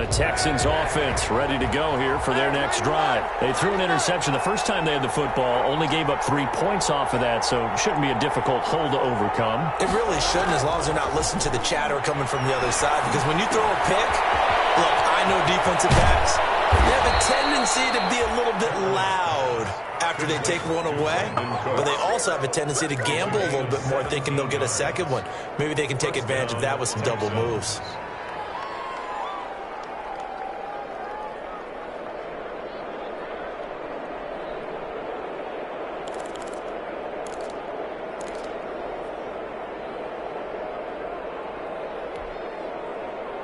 The Texans offense ready to go here for their next drive. They threw an interception the first time they had the football, only gave up 3 points off of that, so it shouldn't be a difficult hole to overcome. It really shouldn't, as long as they're not listening to the chatter coming from the other side, because when you throw a pick, look, I know defensive backs, they have a tendency to be a little bit loud after they take one away, but they also have a tendency to gamble a little bit more, thinking they'll get a second one. Maybe they can take advantage of that with some double moves.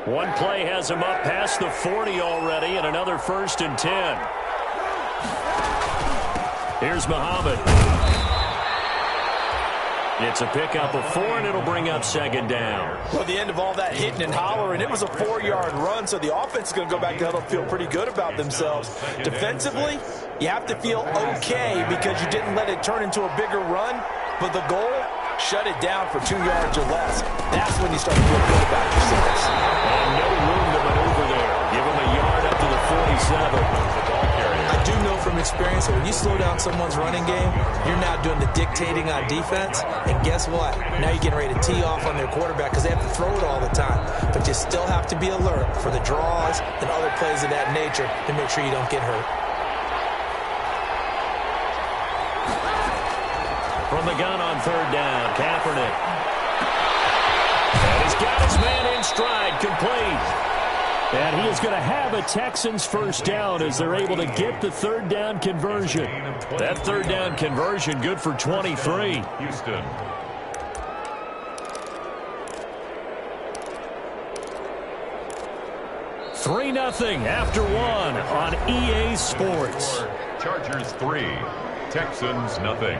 One play has him up past the 40 already, and another 1st and 10. Here's Muhammad. It's a pickup of 4, and it'll bring up 2nd down. Well, at the end of all that hitting and hollering, it was a 4-yard run, so the offense is going to go back to huddle, feel pretty good about themselves. Defensively, you have to feel okay because you didn't let it turn into a bigger run, but the goal, shut it down for 2 yards or less. That's when you start to feel good about yourselves. And no room to maneuver there. Give him a yard up to the 47. I do know from experience that when you slow down someone's running game, you're now doing the dictating on defense. And guess what? Now you're getting ready to tee off on their quarterback because they have to throw it all the time. But you still have to be alert for the draws and other plays of that nature to make sure you don't get hurt. From the gun on 3rd down, Kaepernick. And he's got his man in stride, complete. And he is going to have a Texans 1st down as they're able to get the 3rd down conversion. That 3rd down conversion good for 23. Houston. Three 0 after 1 on EA Sports. Chargers 3, Texans nothing.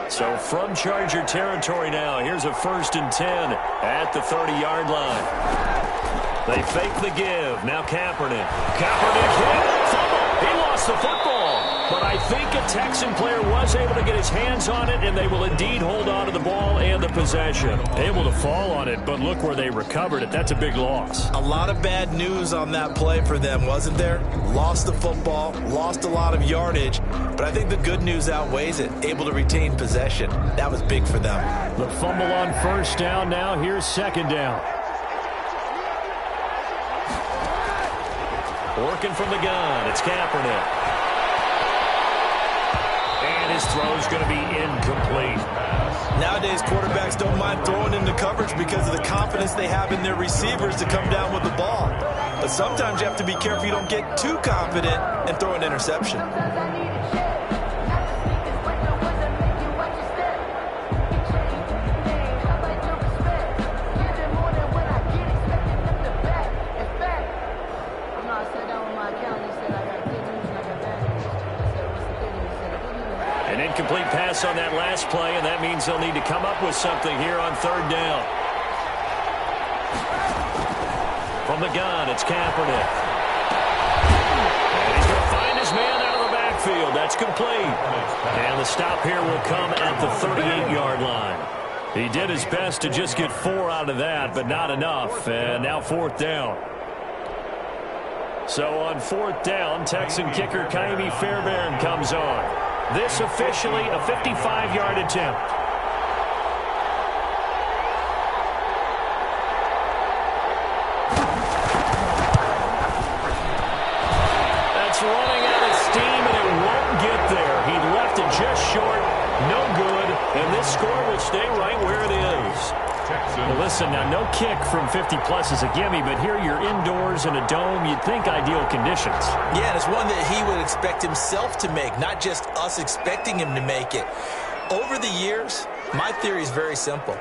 So from Charger territory now, here's a 1st and 10 at the 30-yard line. They fake the give. Now Kaepernick. Kaepernick hit. Fumble. He lost the football. But I think a Texan player was able to get his hands on it, and they will indeed hold on to the ball and the possession. Able to fall on it, but look where they recovered it. That's a big loss. A lot of bad news on that play for them, wasn't there? Lost the football, lost a lot of yardage, but I think the good news outweighs it. Able to retain possession. That was big for them. The fumble on 1st down now. Here's 2nd down. Working from the gun. It's Kaepernick. And his throw's going to be incomplete. Nowadays, quarterbacks don't mind throwing into coverage because of the confidence they have in their receivers to come down with the ball. But sometimes you have to be careful you don't get too confident and throw an interception. An incomplete pass on that last play, and that means they'll need to come up with something here on 3rd down. From the gun, it's Kaepernick. And he's going to find his man out of the backfield. That's complete. And the stop here will come at the 38-yard line. He did his best to just get 4 out of that, but not enough. And now 4th down. So on 4th down, Texan kicker Kaimi Fairbairn comes on. This officially a 55-yard attempt. That's running out of steam, and it won't get there. He left it just short. No good. And this score will stay right where it is. Well, listen, now no kick from 50-plus is a gimme, but here you're indoors in a dome. You'd think ideal conditions. Yeah, and it's one that he would expect himself to make, not just us expecting him to make it. Over the years, my theory is very simple.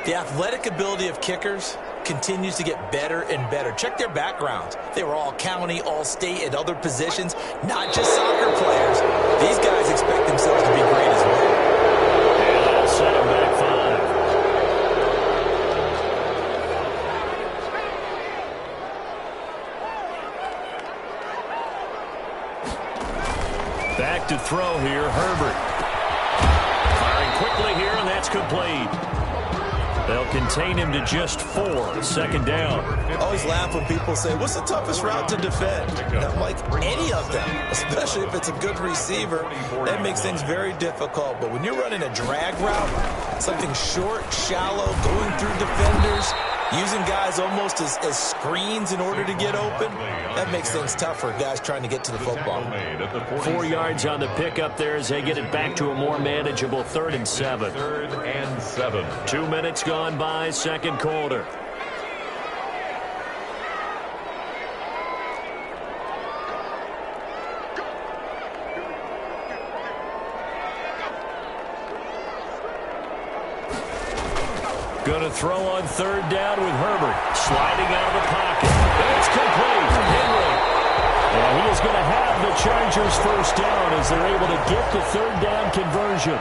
The athletic ability of kickers continues to get better and better. Check their backgrounds. They were all county, all state, at other positions, not just soccer players. These guys expect themselves to be great as well. And that'll set him back 5. to throw here, Herbert. Firing quickly here, and that's complete. They'll contain him to just 4. Second down. I always laugh when people say, what's the toughest route to defend? And I'm like, any of them, especially if it's a good receiver. That makes things very difficult. But when you're running a drag route, something short, shallow, going through defenders, using guys almost as screens in order to get open, that makes things tough for guys trying to get to the football. 4 yards on the pickup there as they get it back to a more manageable 3rd and 7. 3rd and 7. 2 minutes gone by, second quarter. Going to throw on 3rd down with Herbert. Sliding out of the pocket. It's complete. Henry. And he is going to have the Chargers first down as they're able to get the 3rd down conversion.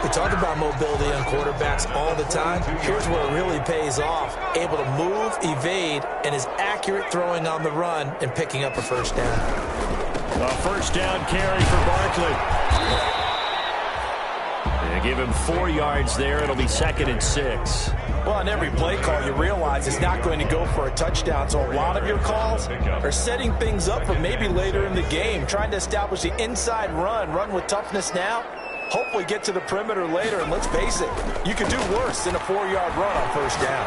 We talk about mobility on quarterbacks all the time. Here's where it really pays off. Able to move, evade, and is accurate throwing on the run and picking up a first down. A first down carry for Barkley. They give him 4 yards there. It'll be 2nd and 6. Well, on every play call, you realize it's not going to go for a touchdown. So a lot of your calls are setting things up for maybe later in the game, trying to establish the inside run with toughness now, hopefully get to the perimeter later. And let's face it, you could do worse than a 4-yard run on first down.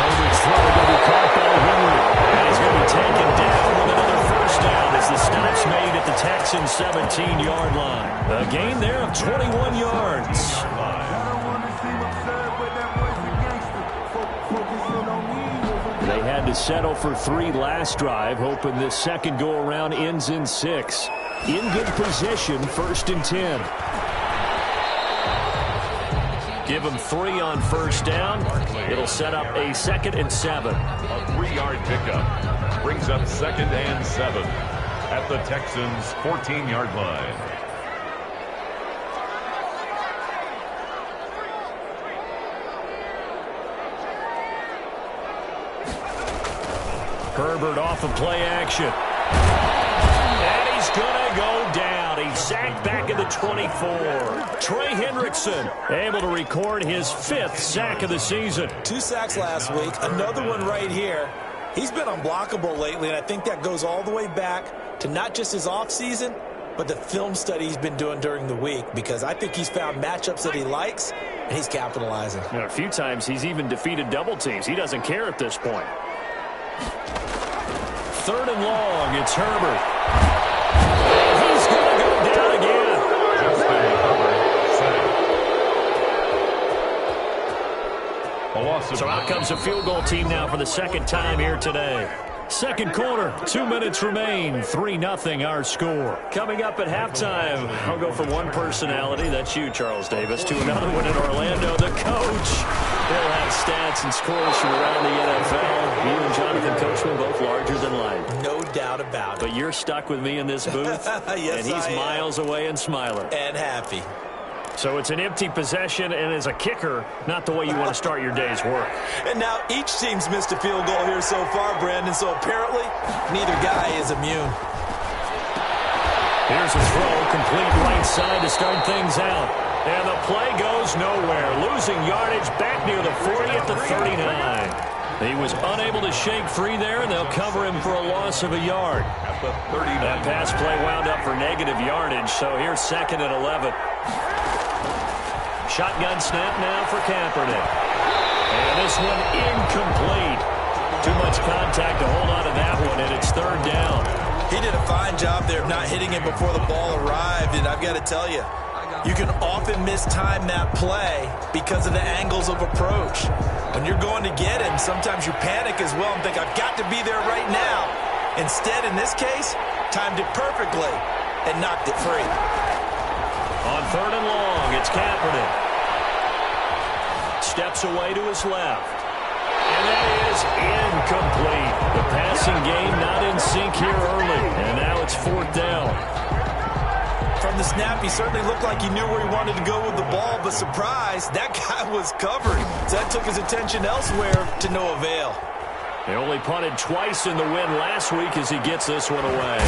Herbert's throw going to be caught by Henry. And he's going to be taken down with another first down as the stop's made at the Texans' 17-yard line. A gain there of 21 yards. They had to settle for 3 last drive, hoping this second go-around ends in 6. In good position, 1st and 10. Give them 3 on first down. It'll set up a 2nd and 7. A 3-yard pickup brings up 2nd and 7 at the Texans' 14-yard line. Herbert off of play action. And he's going to go down. He's sacked back at the 24. Trey Hendrickson able to record his 5th sack of the season. 2 sacks last week, another one right here. He's been unblockable lately, and I think that goes all the way back to not just his offseason, but the film study he's been doing during the week, because I think he's found matchups that he likes, and he's capitalizing. You know, a few times he's even defeated double teams. He doesn't care at this point. 3rd and long, it's Herbert. He's going to go down again. Justin Herbert sacked. So out comes a field goal team now for the 2nd time here today. Second quarter, 2 minutes remain, 3-0 our score. Coming up at halftime, I'll go from one personality, that's you, Charles Davis, to another one in Orlando, the coach. He'll have stats and scores from around the NFL. You and Jonathan Coachman both larger than life. No doubt about it. But you're stuck with me in this booth, yes, and he's miles away and smiling. And happy. So it's an empty possession, and as a kicker, not the way you want to start your day's work. And now each team's missed a field goal here so far, Brandon, so apparently neither guy is immune. Here's a throw, complete right side to start things out. And the play goes nowhere, losing yardage back near the 40 at the 39. He was unable to shake free there, and they'll cover him for a loss of a yard. That pass play wound up for negative yardage, so here's 2nd and 11. Shotgun snap now for Kaepernick. And this one incomplete. Too much contact to hold on to that one, and it's 3rd down. He did a fine job there of not hitting it before the ball arrived, and I've got to tell you, you can often mistime that play because of the angles of approach. When you're going to get him, sometimes you panic as well and think, I've got to be there right now. Instead, in this case, timed it perfectly and knocked it free. On 3rd and long, it's Kaepernick. Steps away to his left. And that is incomplete. The passing game not in sync here early. And now it's 4th down. From the snap, he certainly looked like he knew where he wanted to go with the ball, but surprise, that guy was covered. So that took his attention elsewhere to no avail. They only punted twice in the win last week as he gets this one away.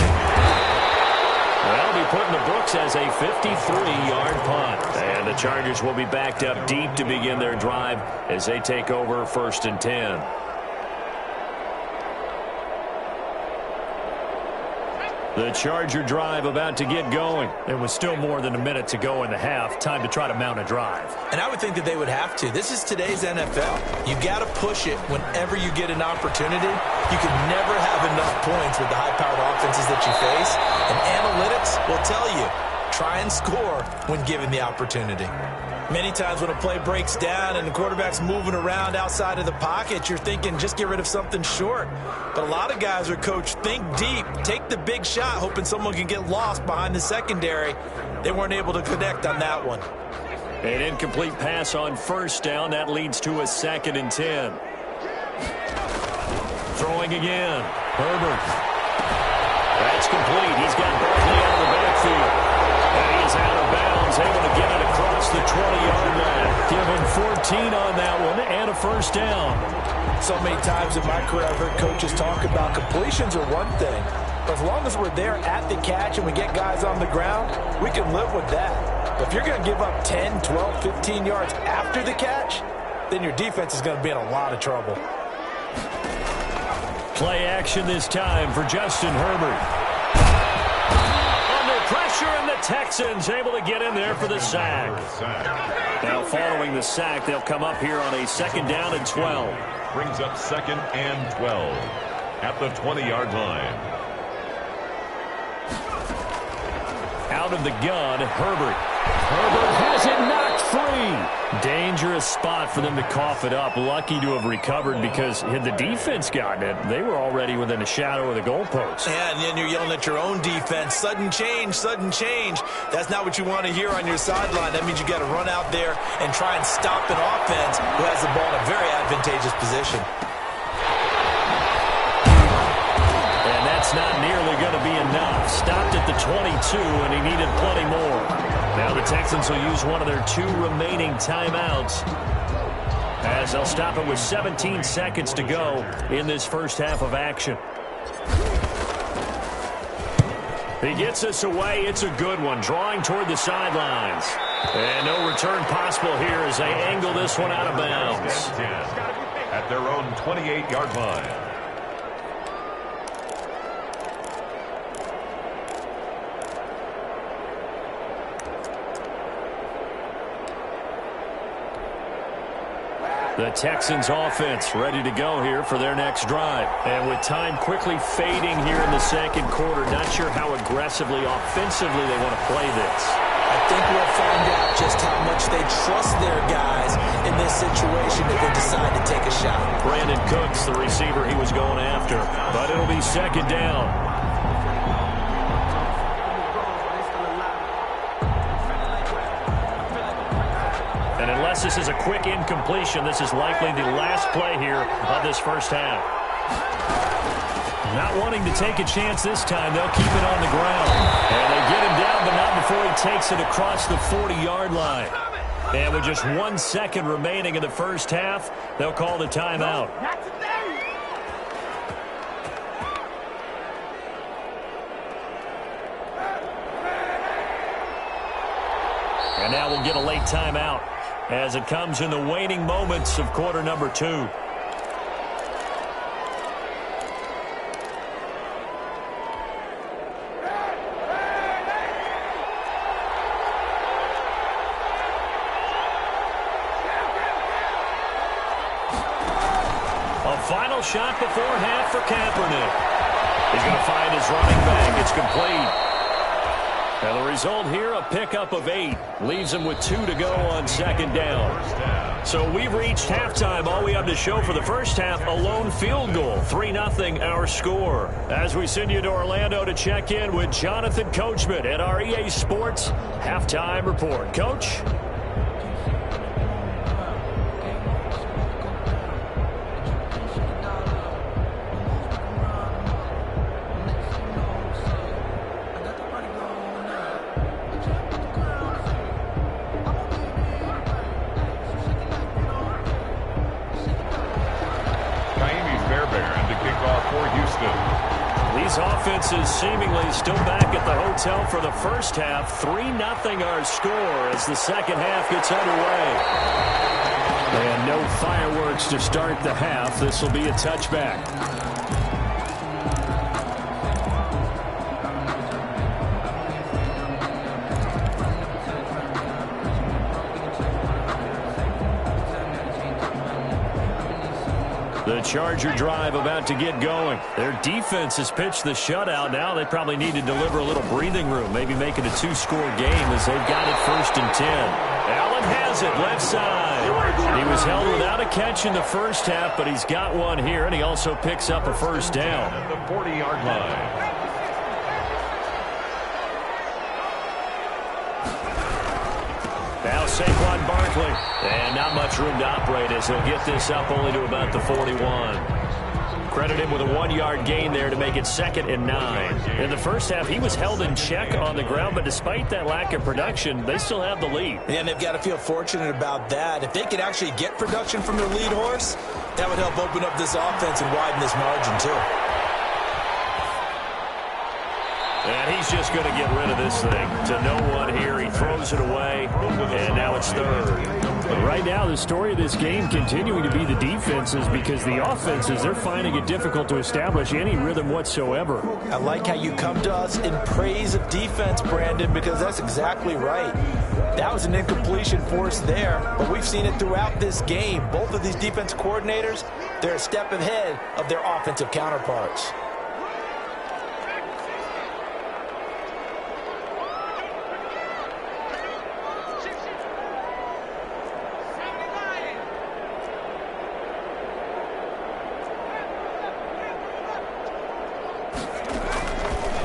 That'll be put in the books as a 53-yard punt. And the Chargers will be backed up deep to begin their drive as they take over 1st and 10. The Charger drive about to get going. It was still more than a minute to go in the half. Time to try to mount a drive. And I would think that they would have to. This is today's NFL. You got to push it whenever you get an opportunity. You can never have enough points with the high-powered offenses that you face. And analytics will tell you, try and score when given the opportunity. Many times when a play breaks down and the quarterback's moving around outside of the pocket, you're thinking just get rid of something short. But a lot of guys are coached, think deep, take the big shot, hoping someone can get lost behind the secondary. They weren't able to connect on that one. An incomplete pass on 1st down. That leads to a 2nd and 10. Throwing again. Herbert. That's complete. He's got Barkley out of the backfield. And he is out of bounds, able to get it across the 20-yard line. Give him 14 on that one and a 1st down. So many times in my career I've heard coaches talk about completions are one thing. But as long as we're there at the catch and we get guys on the ground, we can live with that. But if you're going to give up 10, 12, 15 yards after the catch, then your defense is going to be in a lot of trouble. Play action this time for Justin Herbert. Pressure, and the Texans able to get in there for the sack. Now following the sack, they'll come up here on a 2nd down and 12. Brings up 2nd and 12 at the 20-yard line. Out of the gun, Herbert. Herbert has it knocked free. Dangerous spot for them to cough it up. Lucky to have recovered because had the defense gotten it, they were already within a shadow of the goalpost. Yeah, and then you're yelling at your own defense. Sudden change, sudden change. That's not what you want to hear on your sideline. That means you got to run out there and try and stop an offense who has the ball in a very advantageous position. And that's not nearly going to be enough. Stopped at the 22, and he needed plenty more. Now the Texans will use one of their 2 remaining timeouts as they'll stop it with 17 seconds to go in this first half of action. He gets us away. It's a good one. Drawing toward the sidelines. And no return possible here as they angle this one out of bounds. At their own 28-yard line. The Texans offense ready to go here for their next drive. And with time quickly fading here in the 2nd quarter, not sure how aggressively, offensively they want to play this. I think we'll find out just how much they trust their guys in this situation if they decide to take a shot. Brandon Cooks, the receiver he was going after. But it'll be 2nd down. And unless this is a quick incompletion, this is likely the last play here of this first half. Not wanting to take a chance this time, they'll keep it on the ground. And they get him down, but not before he takes it across the 40-yard line. And with just 1 second remaining in the first half, they'll call the timeout. And now we'll get a late timeout as it comes in the waning moments of quarter number 2. A final shot before half for Kaepernick. He's going to find his running back. It's complete. And the result here, a pickup of 8. Leaves him with 2 to go on 2nd down. So we've reached halftime. All we have to show for the first half, a lone field goal. 3-0 our score. As we send you to Orlando to check in with Jonathan Coachman at our EA Sports Halftime Report. Coach? These offenses seemingly still back at the hotel for the first half. 3-0 our score as the second half gets underway. And no fireworks to start the half. This will be a touchback. The Charger drive about to get going. Their defense has pitched the shutout. Now they probably need to deliver a little breathing room, maybe make it a 2-score game as they've got it 1st and 10. Allen has it left side. He was held without a catch in the first half, but he's got one here, and he also picks up a first down. At the 40-yard line. Now Saquon Barkley. And not much room to operate as he'll get this up only to about the 41. Credit him with a 1-yard gain there to make it 2nd and 9. In the first half, he was held in check on the ground, but despite that lack of production, they still have the lead. And they've got to feel fortunate about that. If they could actually get production from their lead horse, that would help open up this offense and widen this margin too. And he's just going to get rid of this thing to no one here. He throws it away, and now it's 3rd. But right now, the story of this game continuing to be the defenses, because the offenses, they're finding it difficult to establish any rhythm whatsoever. I like how you come to us in praise of defense, Brandon, because that's exactly right. That was an incompletion force there, but we've seen it throughout this game. Both of these defense coordinators, they're a step ahead of their offensive counterparts.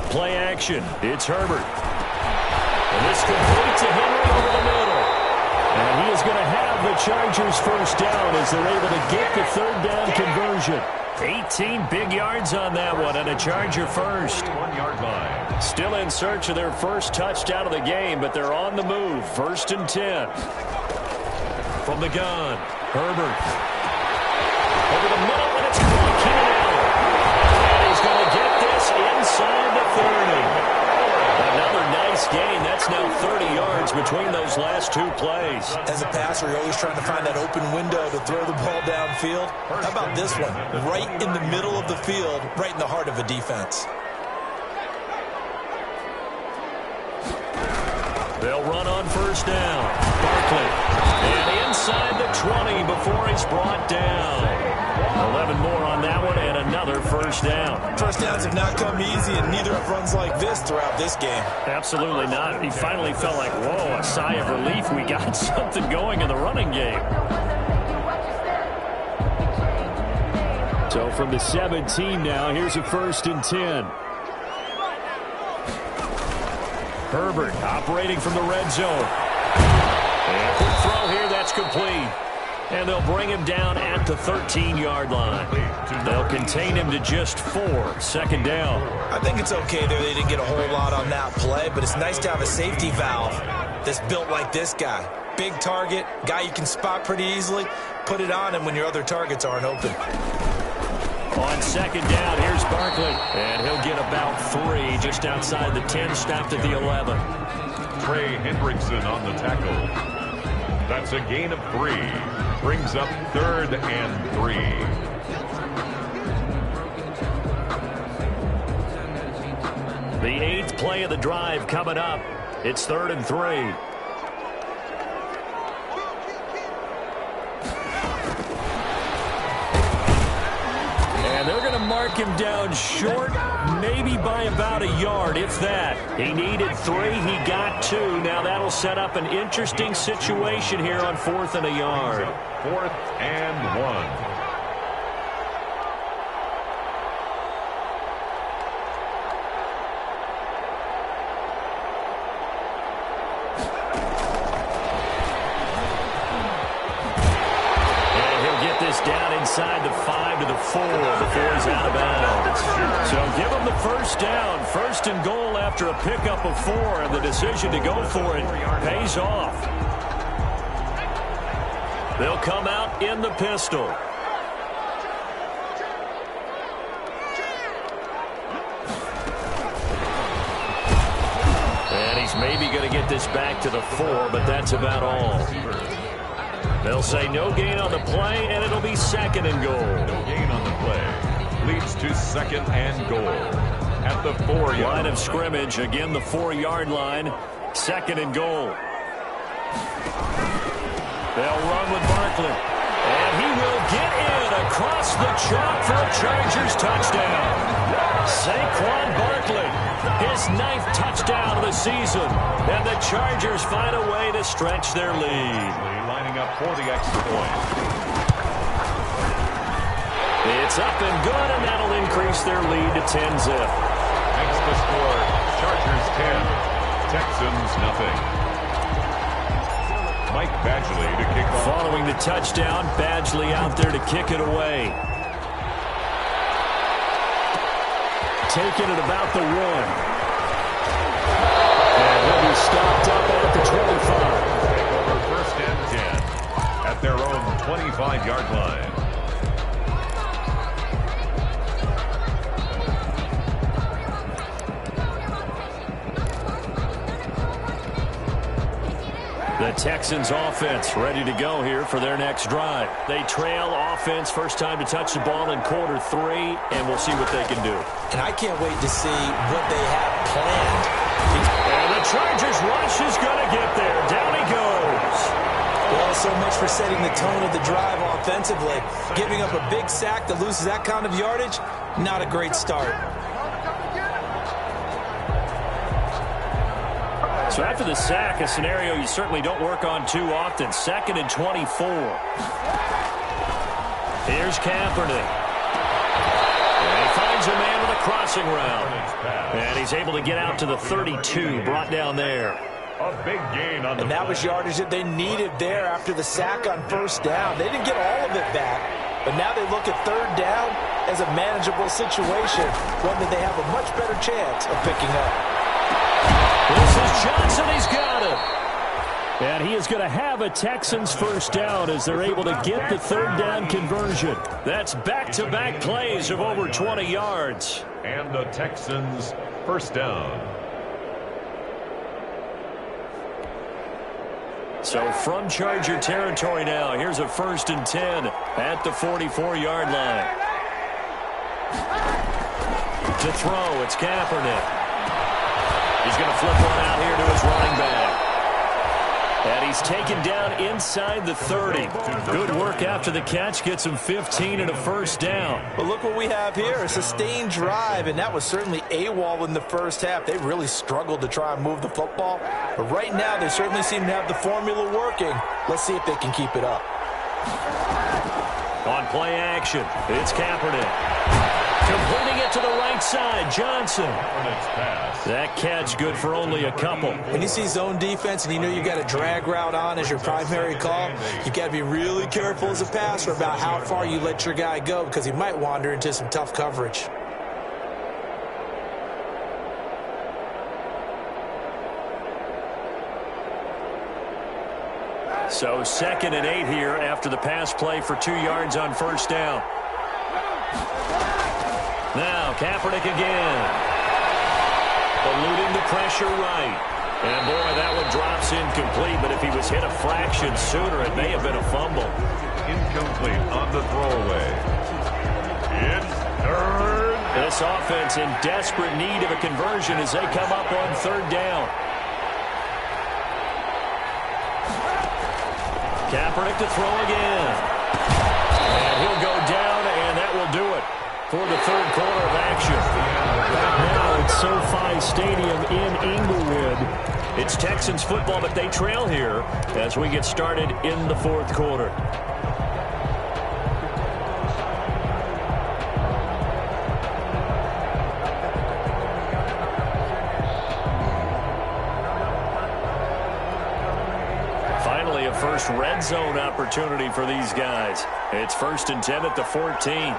Play action. It's Herbert. And this complete to Henry over the middle. And he is going to have the Chargers first down as they're able to get the 3rd down conversion. 18 big yards on that one and a Charger first. 1-yard line. Still in search of their first touchdown of the game, but they're on the move. 1st and 10. From the gun, Herbert. Over the middle, and it's caught. Keenan Allen. And he's going to get this inside the 30. Another nice gain. That's now 30 yards between those last 2 plays. As a passer, you're always trying to find that open window to throw the ball downfield. How about this one? Right in the middle of the field, right in the heart of a defense. They'll run on first down. Barkley. And inside the 20 before he's brought down. 11 more on that one and another first down. First downs have not come easy, and neither have runs like this throughout this game. Absolutely not. He finally felt like, whoa, a sigh of relief. We got something going in the running game. So from the 17 now, here's a 1st and 10. Herbert operating from the red zone. And quick throw here, that's complete. And they'll bring him down at the 13-yard line. They'll contain him to just 4. 2nd down. I think it's okay there. They didn't get a whole lot on that play, but it's nice to have a safety valve that's built like this guy. Big target, guy you can spot pretty easily. Put it on him when your other targets aren't open. On 2nd down, here's Barkley. And he'll get about 3 just outside the 10, stopped at the 11. Trey Hendrickson on the tackle. That's a gain of 3. Brings up 3rd and 3. The 8th play of the drive coming up. It's 3rd and 3. And they're going to mark him down short, maybe by about a yard, if that. He needed 3, he got 2. Now that'll set up an interesting situation here on 4th and a yard. 4th and 1. Down inside the 5 to the 4 before he's out of bounds. So give him the first down. 1st and goal after a pickup of 4, and the decision to go for it pays off. They'll come out in the pistol. to get this back to the 4, but that's about all. They'll say no gain on the play, and it'll be 2nd and goal. No gain on the play. Leads to 2nd and goal at the 4-yard line of scrimmage. Again, the 4-yard line. 2nd and goal. They'll run with Barkley. And he will get in across the chalk for a Chargers touchdown. Saquon Barkley, his 9th touchdown of the season. And the Chargers find a way to stretch their lead. Lining up for the extra point. It's up and good, and that'll increase their lead to 10-zip. Makes the score Chargers 10, Texans nothing. Mike Badgley to kick off. Following the touchdown, Badgley out there to kick it away. Taking it about the 1. And he'll be stopped up at the 25. Take over 1st and 10 at their own 25-yard line. The Texans offense ready to go here for their next drive. They trail offense, first time to touch the ball in quarter 3, and we'll see what they can do. And I can't wait to see what they have planned. And the Chargers rush is going to get there. Down he goes. Well, so much for setting the tone of the drive offensively. Giving up a big sack that loses that kind of yardage, not a great start. So after the sack, a scenario you certainly don't work on too often. 2nd and 24. Here's Kaepernick. And he finds a man with a crossing route. And he's able to get out to the 32, brought down there. A big gain on the And that was yardage that they needed there after the sack on 1st down. They didn't get all of it back, but now they look at 3rd down as a manageable situation, one that they have a much better chance of picking up. This is Johnson. He's got it. And he is going to have a Texans 1st down as they're able to get the 3rd down conversion. That's back-to-back plays of over 20 yards. And the Texans 1st down. So from Charger territory now, here's a 1st and 10 at the 44-yard line. To throw, it's Kaepernick. He's going to flip one out here to his running back. And he's taken down inside the 30. Good work after the catch. Gets him 15 and a 1st down. But look what we have here, a sustained drive, and that was certainly AWOL in the 1st half. They really struggled to try and move the football. But right now, they certainly seem to have the formula working. Let's see if they can keep it up. On play action, it's Kaepernick. Completing it to the right side, Johnson. That catch good for only a couple. When you see zone defense and you know you've got a drag route on as your primary call, you've got to be really careful as a passer about how far you let your guy go because he might wander into some tough coverage. So 2nd and 8 here after the pass play for 2 yards on 1st down. Now Kaepernick again. Eluding the pressure right. And boy, that one drops incomplete, but if he was hit a fraction sooner, it may have been a fumble. Incomplete on the throwaway. It's 3rd. This offense in desperate need of a conversion as they come up on 3rd down. Kaepernick to throw again. And he'll go down, and that will do it for the 3rd quarter of action. Now it's SoFi Stadium in Inglewood. It's Texans football, but they trail here as we get started in the 4th quarter. Finally, a first red zone opportunity for these guys. It's 1st and 10 at the 14.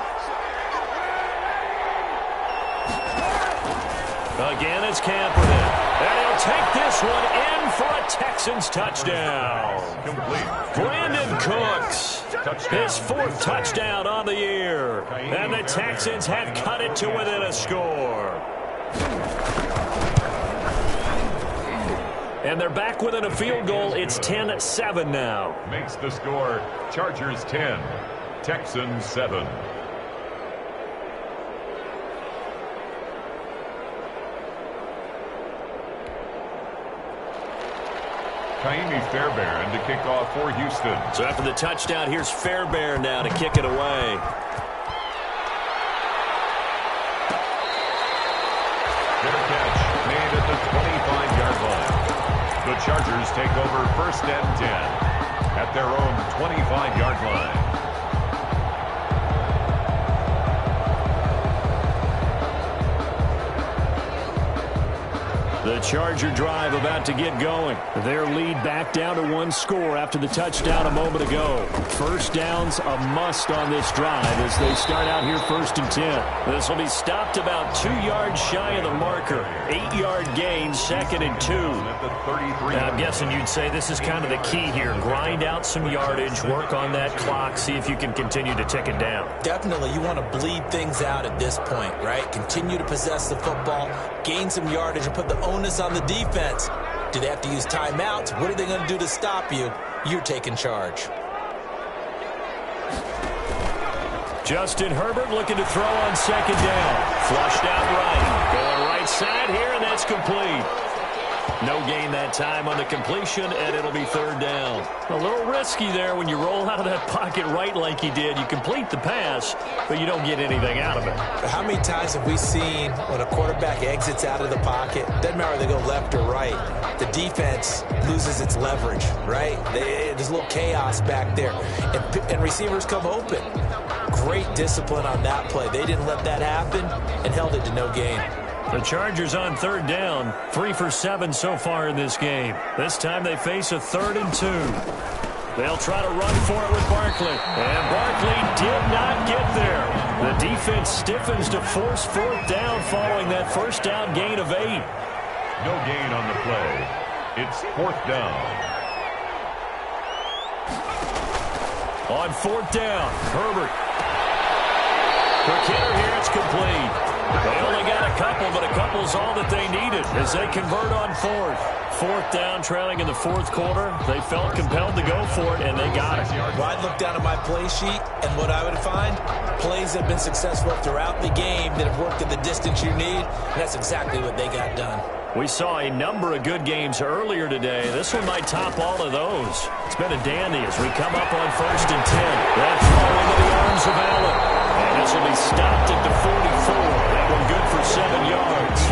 Again, it's Kaepernick. And he'll take this one in for a Texans touchdown. Complete. Brandon Cooks, his 4th touchdown on the year. And the Texans have cut it to within a score. And they're back within a field goal. It's 10-7 now. Makes the score Chargers 10, Texans 7. Kaimi Fairbairn to kick off for Houston. So after the touchdown, here's Fairbairn now to kick it away. Fair catch made at the 25-yard line. The Chargers take over 1st and 10 at their own 25-yard line. The Charger drive about to get going. Their lead back down to 1 score after the touchdown a moment ago. First down's a must on this drive as they start out here 1st and 10. This will be stopped about 2 yards shy of the marker. 8-yard gain, 2nd and 2. Now, I'm guessing you'd say this is kind of the key here. Grind out some yardage, work on that clock, see if you can continue to tick it down. Definitely, you want to bleed things out at this point, right? Continue to possess the football, gain some yardage, and put the onus on the defense. Do they have to use timeouts? What are they going to do to stop you? You're taking charge. Justin Herbert looking to throw on 2nd down. Flushed out right. Going right side here, and that's complete. No gain that time on the completion, and it'll be 3rd down. A little risky there when you roll out of that pocket right like he did. You complete the pass, but you don't get anything out of it. How many times have we seen when a quarterback exits out of the pocket, doesn't matter whether they go left or right, the defense loses its leverage, right? There's a little chaos back there, and receivers come open. Great discipline on that play. They didn't let that happen and held it to no gain. The Chargers on 3rd down, 3 for 7 so far in this game. This time they face a 3rd and 2. They'll try to run for it with Barkley. And Barkley did not get there. The defense stiffens to force 4th down following that 1st down gain of 8. No gain on the play. It's 4th down. On 4th down, Herbert. Quick hitter here, it's complete. They only got a couple, but a couple's all that they needed as they convert on 4th. 4th down, trailing in the 4th quarter. They felt compelled to go for it, and they got it. Well, I'd look down at my play sheet, and what I would find, plays have been successful throughout the game that have worked at the distance you need, and that's exactly what they got done. We saw a number of good games earlier today. This one might top all of those. It's been a dandy as we come up on 1st and 10. That throw into the arms of Allen. And this will be stopped at the 44. That one good for 7 yards.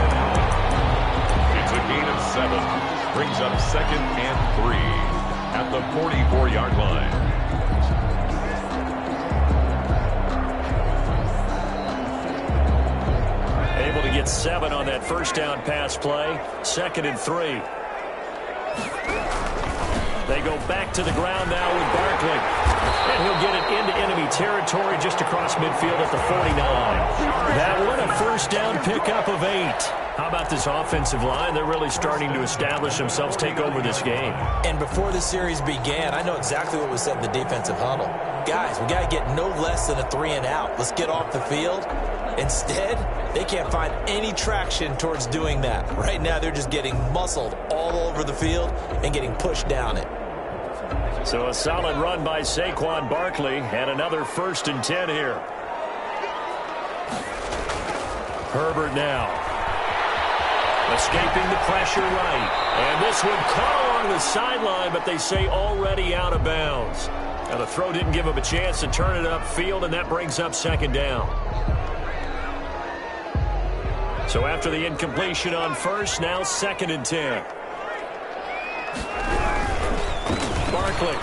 It's a gain of 7. Brings up 2nd and 3 at the 44-yard line. Able to get 7 on that 1st down pass play. 2nd and 3. They go back to the ground now with Barkley. And he'll get it into enemy territory just across midfield at the 49. That one, a 1st down pickup of 8. How about this offensive line? They're really starting to establish themselves, take over this game. And before the series began, I know exactly what was said in the defensive huddle. Guys, we got to get no less than a 3 and out. Let's get off the field. Instead, they can't find any traction towards doing that. Right now, they're just getting muscled all over the field and getting pushed down it. So a solid run by Saquon Barkley and another 1st and 10 here. Herbert now. Escaping the pressure right. And this one caught along the sideline, but they say already out of bounds. Now the throw didn't give him a chance to turn it upfield, and that brings up 2nd down. So after the incompletion on 1st, now 2nd and 10. Barkley.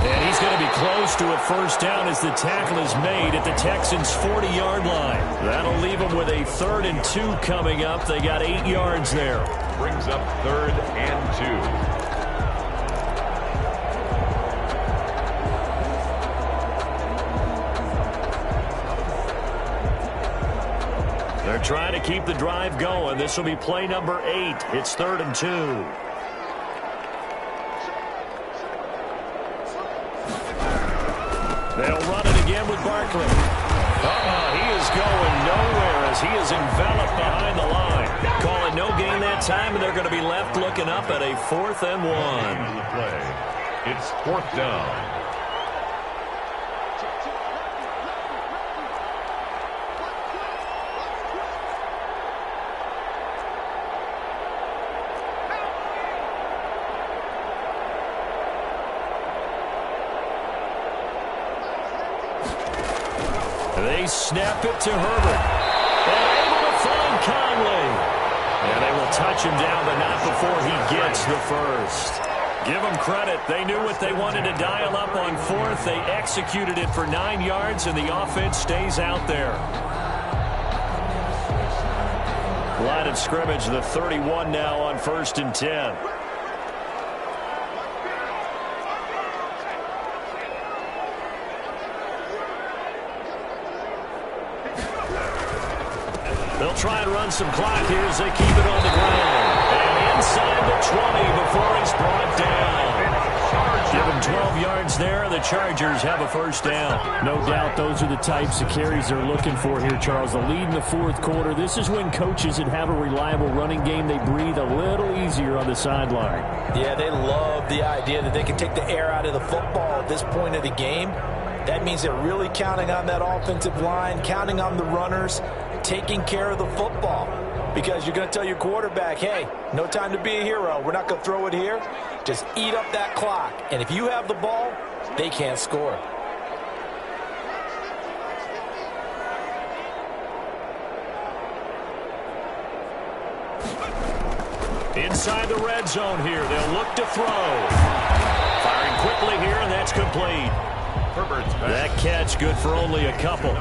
And he's going to be close to a 1st down as the tackle is made at the Texans' 40-yard line. That'll leave them with a 3rd and 2 coming up. They got 8 yards there. Brings up 3rd and 2. They're trying to keep the drive going. This will be play number 8. It's 3rd and 2. They'll run it again with Barkley. He is going nowhere as as he is enveloped behind the line. Call it no gain that time, and they're going to be left looking up at a 4th and 1. It's 4th down. They snap it to Herbert. And able to find Conley. And they will touch him down, but not before he gets the first. Give them credit. They knew what they wanted to dial up on 4th. They executed it for 9 yards, and the offense stays out there. Line of scrimmage, the 31 now on 1st and 10. They'll try and run some clock here as they keep it on the ground. And inside the 20 before he's brought down. Give him 12 yards there. The Chargers have a first down. No doubt those are the types of carries they're looking for here, Charles. The lead in the 4th quarter. This is when coaches that have a reliable running game, they breathe a little easier on the sideline. Yeah, they love the idea that they can take the air out of the football at this point of the game. That means they're really counting on that offensive line, counting on the runners, taking care of the football. Because you're going to tell your quarterback, hey, no time to be a hero. We're not going to throw it here. Just eat up that clock. And if you have the ball, they can't score. Inside the red zone here. They'll look to throw. Firing quickly here, and that's complete. That catch good for only a couple.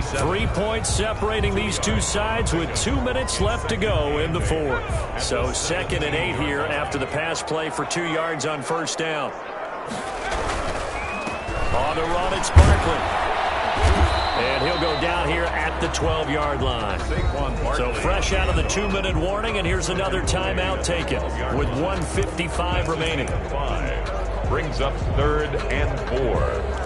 3 points separating these two sides with 2 minutes left to go in the 4th. So 2nd and 8 here after the pass play for 2 yards on 1st down. On the run, it's Barkley. And he'll go down here at the 12-yard line. So fresh out of the 2-minute warning, and here's another timeout taken with 1:55 remaining. Brings up 3rd and 4.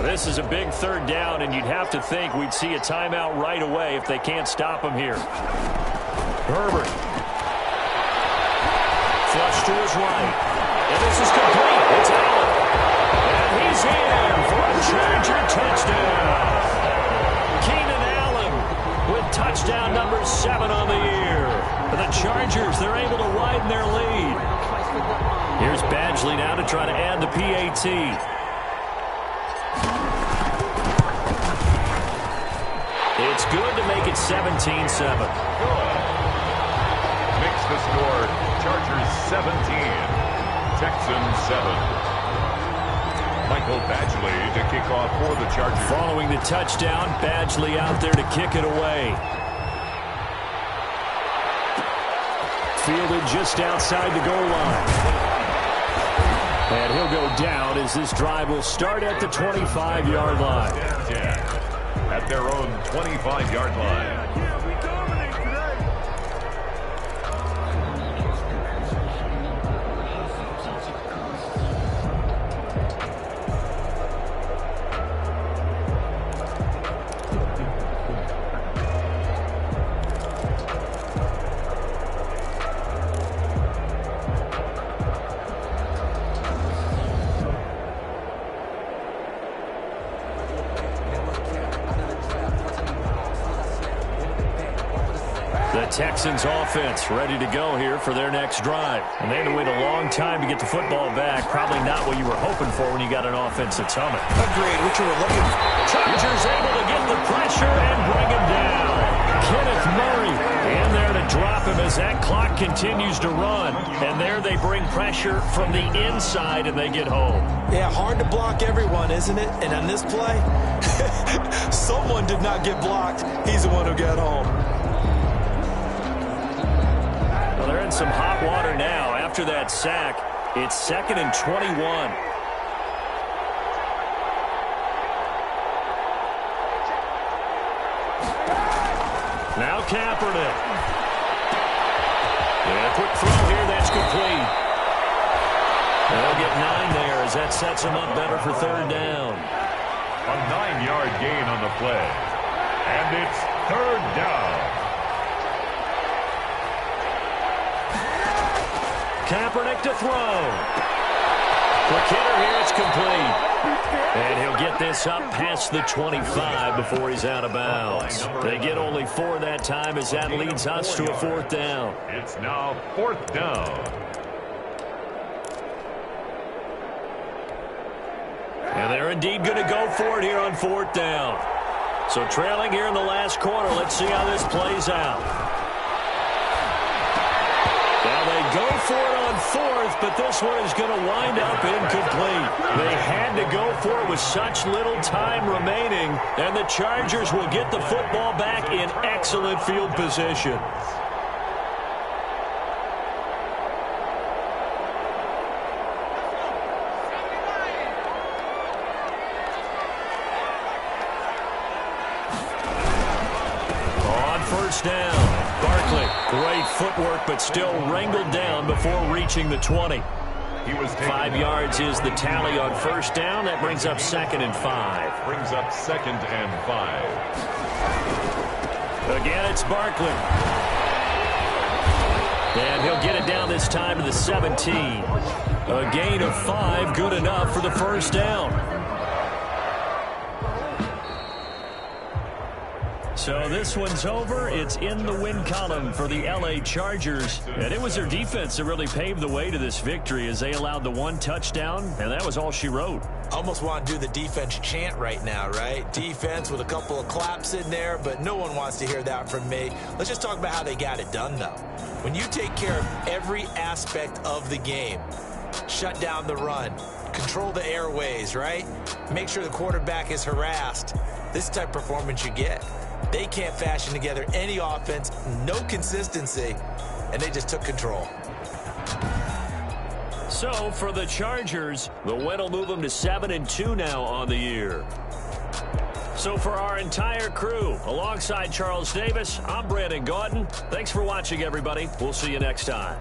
This is a big 3rd down, and you'd have to think we'd see a timeout right away if they can't stop him here. Herbert. Flush to his right. And this is complete. It's Allen. And he's in for a Charger touchdown. Keenan Allen with touchdown number 7 on the year. And the Chargers, they're able to widen their lead. Here's Badgley now to try to add the PAT. It's good to make it 17-7. Makes the score Chargers 17, Texans 7. Michael Badgley to kick off for the Chargers. Following the touchdown, Badgley out there to kick it away. Fielded just outside the goal line. And he'll go down as this drive will start at the 25-yard line. At their own 25-yard line. Texans offense ready to go here for their next drive. And they had to wait a long time to get the football back. Probably not what you were hoping for when you got an offense that's humming. Agreed, what you were looking for. Chargers able to get the pressure and bring him down. Kenneth Murray in there to drop him as that clock continues to run. And there they bring pressure from the inside and they get home. Yeah, hard to block everyone, isn't it? And on this play, someone did not get blocked. He's the one who got home. Well, they're in some hot water now. After that sack, it's 2nd and 21. Now Kaepernick. And a quick throw here. That's complete. They'll get 9 there as that sets them up better for third down. A 9-yard gain on the play. And it's third down. Kaepernick to throw. Quick hitter here, it's complete. And he'll get this up past the 25 before he's out of bounds. They get only 4 that time as that leads us to a fourth down. It's now fourth down. And they're indeed going to go for it here on fourth down. So trailing here in the last quarter, let's see how this plays out. Now they go for it on fourth, but this one is going to wind up incomplete. They had to go for it with such little time remaining, and the Chargers will get the football back in excellent field position. First down. Barkley, great footwork, but still wrangled down before reaching the 20. 5 yards is the tally on first down. That brings up 2nd and 5. Brings up 2nd and 5. Again, it's Barkley. And he'll get it down this time to the 17. A gain of 5, good enough for the first down. So this one's over. It's in the win column for the L.A. Chargers. And it was their defense that really paved the way to this victory as they allowed the 1 touchdown, and that was all she wrote. Almost want to do the defense chant right now, right? Defense with a couple of claps in there, but no one wants to hear that from me. Let's just talk about how they got it done, though. When you take care of every aspect of the game, shut down the run, control the airways, right? Make sure the quarterback is harassed. This is the type of performance you get. They can't fashion together any offense, no consistency, and they just took control. So for the Chargers, the win will move them to 7-2 now on the year. So for our entire crew, alongside Charles Davis, I'm Brandon Gaudin. Thanks for watching, everybody. We'll see you next time.